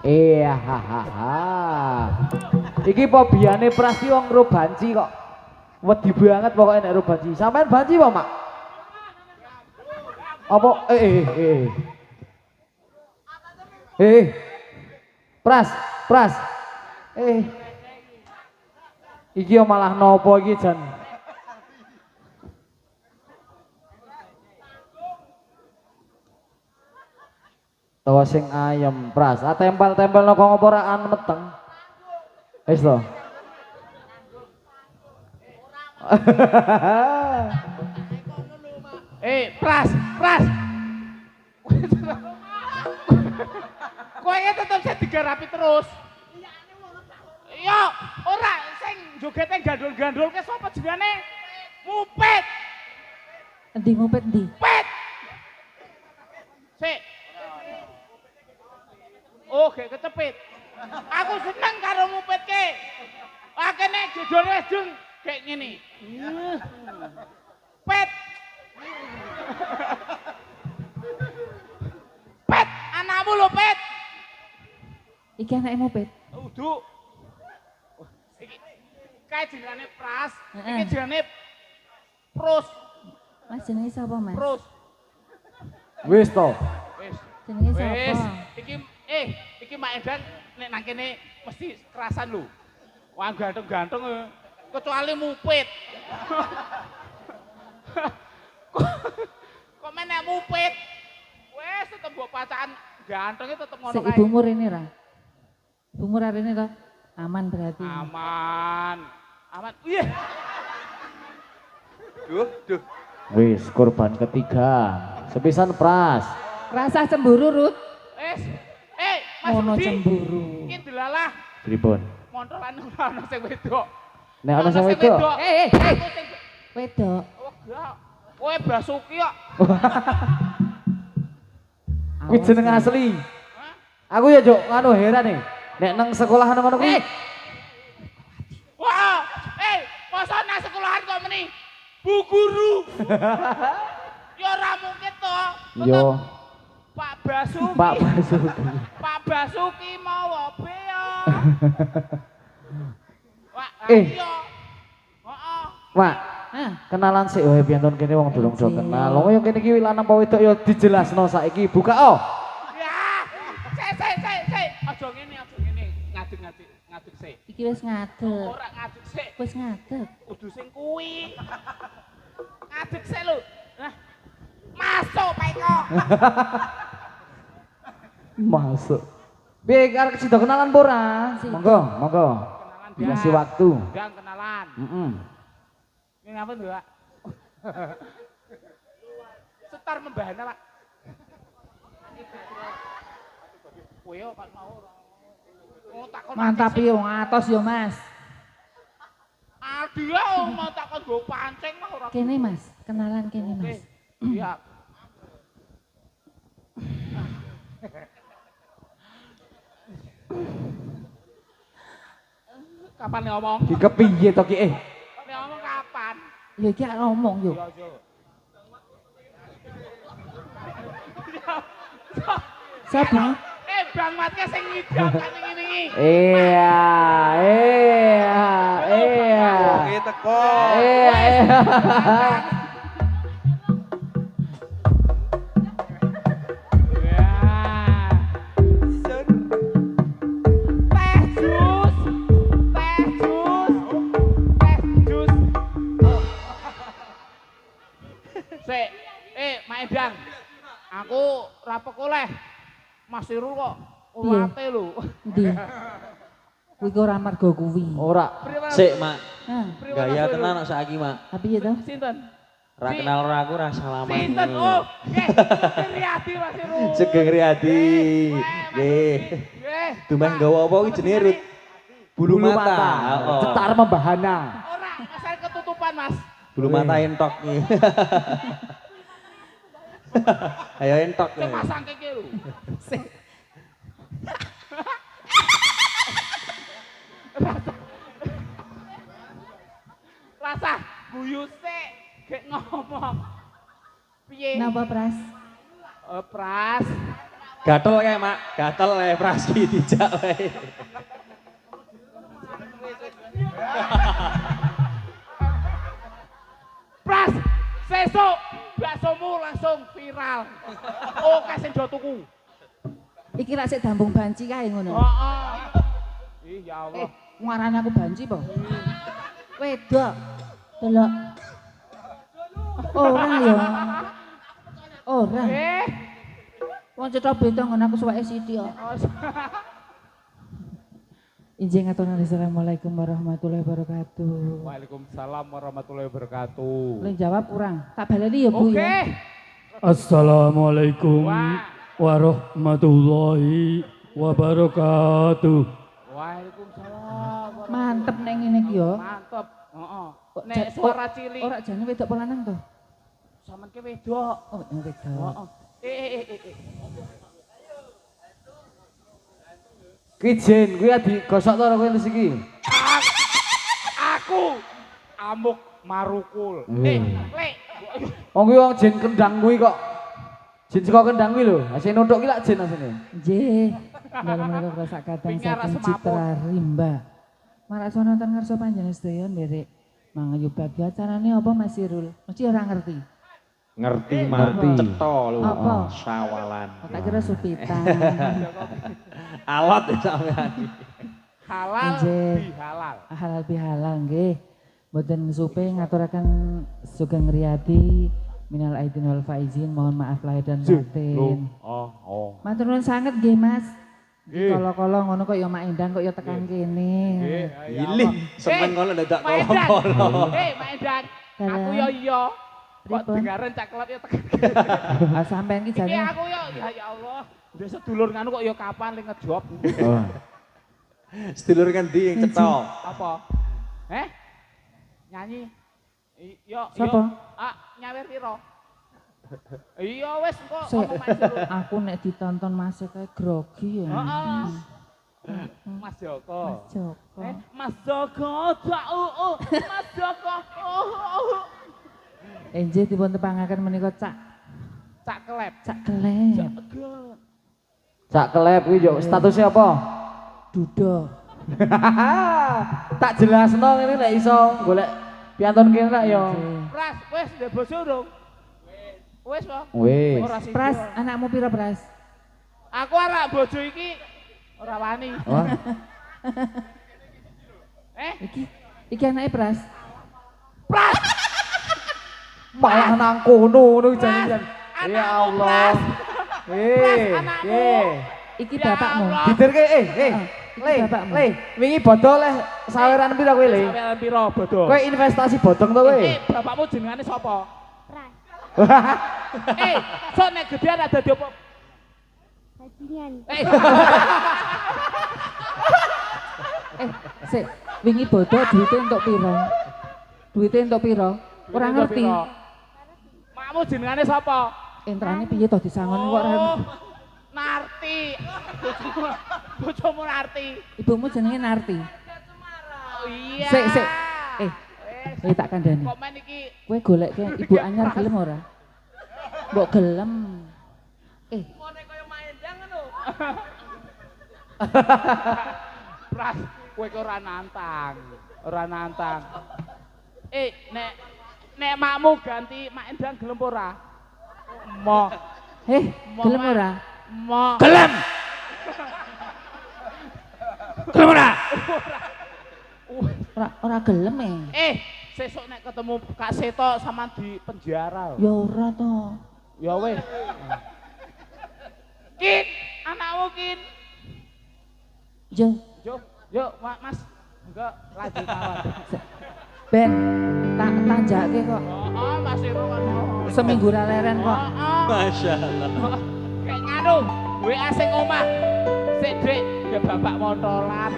Iya hahaha. Iki pobiane Pras ki wong ro banci kok. Wedi banget pokoknya nek ro banci. Sampean banci apa, Mak? Apa Pras, Pras. Eh. Iki yo malah nopo iki jan. Tawa sing ayem, Pras. Ah tempel-tempel kok ngopo ora meteng. Wis to. Pras, Pras. Kowe tetep sing digarapi terus. Yo, ora sing jogete gandul-gandulke sapa jenenge? Mupit. Endi ngupet endi? Pit. Sik. Oh, gek kecepit. Aku seneng karo mupitke. Akene jodone wis dung kayak ngene. Pet. Pet, anakmu lho, Pet. Iki anake ngupet. Udu. Iki kae jenenge Pras, iki jenenge Prus. Mas jenenge sapa, Mas? Prus. Wis to. Wis. Jenenge Wis. sapa? Iki Mak Edan nek nang kene mesti kerasan lho. Wah ganteng-ganteng kecuali mupit. Kok menek mupit? Wes tetep mbok pacaan gantengnya tetep ngono Sik kae. ibu umur ini ra. Ibu umur ini to. Aman berarti. Aman. Aman. Iya. Duh. Wis korban ketiga. Sepisan Pras. Rasa cemburu, Rut. Wes. Mas Ono Budi. cemburu. Iki delalah Pripun? montolan ono sing wedok. Nek ana sing wedok. Aku sing Wedok. oh gak. Kowe Basuki kok. Kuwi jeneng asli. Aku ya Jok, anu heran nih. Nek nang sekolahan ngono kuwi. Wah, masa nang sekolahan kok meni Bu Guru. Ya ora mungkin to. Yo, Pak Basuki. Pak Basuki. Pak Basuki mau beo. Wah, Eh. iya. Heeh. Mak, Ah, kenalan sik wae piantun kene wong durung do kenal. Wong yo kene iki lanang apa wedok yo dijelasno saiki. Buka oh. Ya. Sik. Aja ngene. Ngadeg sik. iki wis ngadeg. Ora ngadeg sik. Wis ngadeg. Kudu sing kuwi. Ngadeg sik lho. Nah. Masuk Pak Eko. Masuk. Piye arek sida kenalan apa ora? Sida. Monggo. Kenalan Dikasih waktu. Dan kenalan. Heeh. Ini apa tuh, Pak? Setar membahana, Pak. Kowe yo kan mau ora. Oh, takon Mantap yo wong atos yo, Mas. Adia mau takon go pancing mah ora. Kene, Mas. Kenalan kene, Oke. Mas. Iya. Kapan ngomong? Ki kepiye to ki Ngomong kapan? Yo iki arek ngomong yo. Iya, Jo. Sapa? Bang Matke sing ngidam kan ngene iki. Iya. Oke teko. Iya. Sun. Teh jus. Sik, Mak Edan. Aku rapek oleh. Mas Irul kok urate lho. Endi? Kuwi kok ora marga kuwi. Ora. Sik, Mak. Ah, Gaya tenan kok saiki, Mak. tapi ya to. Sinten? Ra kenal ora aku ra salaman. Sinten? Oh, nggih. Riyadi Mas Irul. Sugeng Riyadi. Nggih. Nggih. Dumeh nggawa apa iki jenenge Rut? Bulu mata. Oh. Cetar membahana. Ora, asal ketutupan, Mas. Bulu mata entok nih. Ayo entok Sing nih. pasang keke lho. Rasa guyu sik, gek ngomong. Piye? Napa, Pras? Pras. Gatel kae, Mak. Gatel kae Praski dijak wae. Pras, sesuk baksomu langsung viral. Oh, kasih do tuku. Iki lak sik dambung banci kae ngono. Heeh. Ih, ya Allah. Ngarani aku banci po. Wedok. Delok. Ora ya. Ora. Wong cetha beda ngono aku suweke sithik kok. Injing aturna assalamualaikum warahmatullahi wabarakatuh. Waalaikumsalam warahmatullahi wabarakatuh. Boleh jawab kurang. Tak baleni ya Bu Oke. ya. Assalamualaikum Wah. warahmatullahi wabarakatuh. Waalaikumsalam. Mantep nek ngene iki ya. Mantep. Heeh. Kok Nek suara cilik. Ora jane wedok apa lanang to? Sampeyan ke wedok. Oh, wedok. Heeh. Ki Jen, kuwi digosok to kowe terus iki. Aku amuk marukul. Lek. Oh, Wong kuwi wong Jen Kendang kuwi kok. Jen saka Kendang kuwi lho. Asine nuthuk ki lak Jen asine. Nggih. Dalam menika kula kadang Pinggara saking semaput. Citra Rimba. Maraksa nonton ngarsa panjenengan sedaya nderek mangayu bagi acarane apa Mas Irul? Mesti ora ngerti. Ngerti, Mak. Ngerti. Cetha lho. Apa? Sawalan. Oh, tak kira supitan. Alot ya sampean. halal Nggih. bihalal. Halal bihalal nggih. Mboten supe ngaturaken sugeng riyadi minal aidin wal faizin, mohon maaf lahir dan batin. Oh. Matur nuwun sanget nggih Mas. Nggih. Kala-kala ngono kok ya Mak Endang kok ya tekan kene. Nggih. Ilih, seneng kono dadak Mak Endan. kolo-kolo. Mak Endan. Aku Dalam. yo iya. Kok Pripun? dengaran caklet ya tekan. Ah sampean iki Iki jane aku yo ya Allah. Udah sedulur nganu kok yo kapan ling ngejob. Oh. Sedulur kan ndi yang cetha. Apa? Nyanyi. Yo. Sapa? Nyawer piro? Iya wis kok Sik, apa Mas Joko. aku nek ditonton Mas kae grogi ya. Heeh. Mas Joko. Mas Joko. Mas Joko, tak Mas Joko. Enje dipun tepangaken menika cak Cak kelep. kelep. Cak kelep kuwi yo statusnya apa? Duda. Tak jelasno ngene nek iso golek piantun kene rak yo. Pras, wis ndek bojo dong. Wis po. Wis. Ora sida. Pras, anakmu pira Pras? Aku arek bojo iki ora wani. Wah. Iki anake Pras. Pras. Malah nang kono ngono jangan-jangan. Anakmu, Ya Allah. Pras, anakmu. Iki Ya bapakmu. Allah. Didirke Iki Le, bapakmu. le, wingi bodho leh saweran pira kowe le? Sampeyan piro bodo? Kowe investasi bodong to kowe? Bapakmu jenengane sapa? Sok nek gedean ada dadi apa? Bajingan. Sik, wingi bodo duwite entuk pira? Duwite entuk pira? Ora ngerti. Makmu jenengane sapa? Entrane piye to disangon kok ora. Narti. Bojomu Narti. Ibumu jenenge Narti. Oh iya. Sik. Tak kandhani. Komen iki Kowe golekke ibu anyar gelem ora? Mbok gelem. ngene kaya maendang ngono. Pras, kowe kok ora nantang. Ora nantang. Nek makmu ganti mak endang gelem ora? Mo. Gelem ora? Mo. Gelem. Gelem ora? Ora gelem Sesuk nek ketemu Kak Seto sama di penjara. Ya ora to. Ya weh. Kin, anakmu Kin. Yo, Mas. Enggak, lanjut mawon. Ben, tak tanjake kok. Oh, Mas Iro kan. Seminggu ra leren kok. Masya Allah. Kayak nganu, WA sing omah. Sik, Dik, ya bapak motolan.